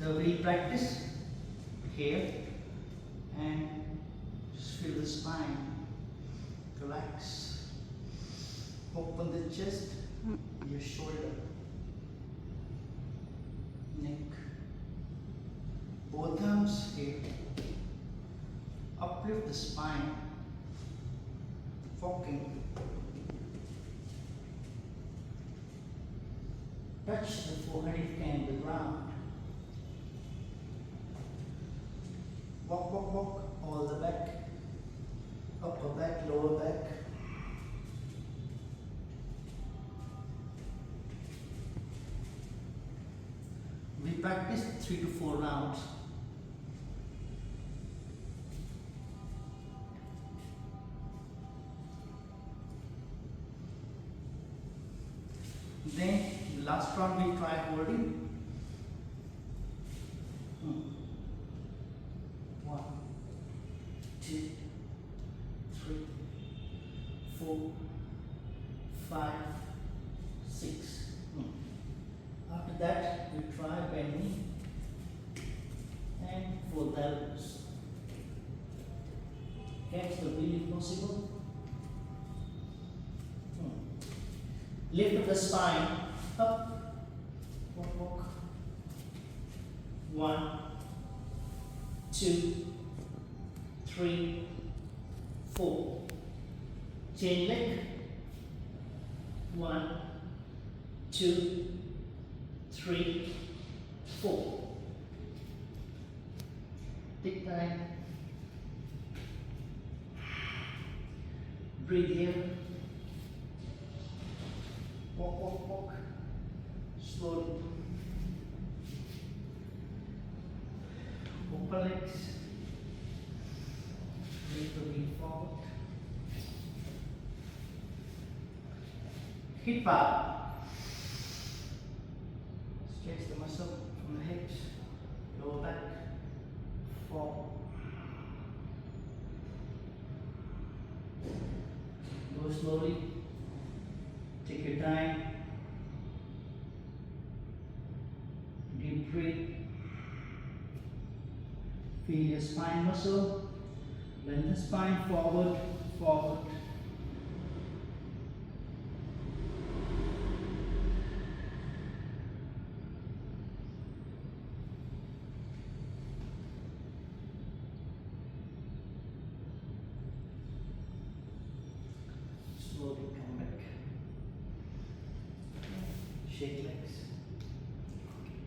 The we'll practice here and just feel the spine. Relax. Open the chest, your shoulder, neck. Both arms here. Uplift the spine. Walking. Touch the forehead if you can, the ground. Walk, walk, walk, all the back, upper back, lower back. We practice 3 to 4 rounds. Then last round we try holding. 1, 2, 3, 4, 5, 6. After that we try bending and fold the elbows. Catch the wheel if possible. Lift up the spine, up, walk, walk. 1, 2, 3, 4. Chain leg. 1, 2, 3, 4. Take time. Breathe here. Walk, walk, walk. Slowly. Open legs. Lift the wheel forward. Hip up. Stretch the muscle from the hips, lower back, forward. Go slowly. Take your time. Deep breath. Feel your spine muscle. Bend the spine forward, forward. Slowly come back. Shake legs.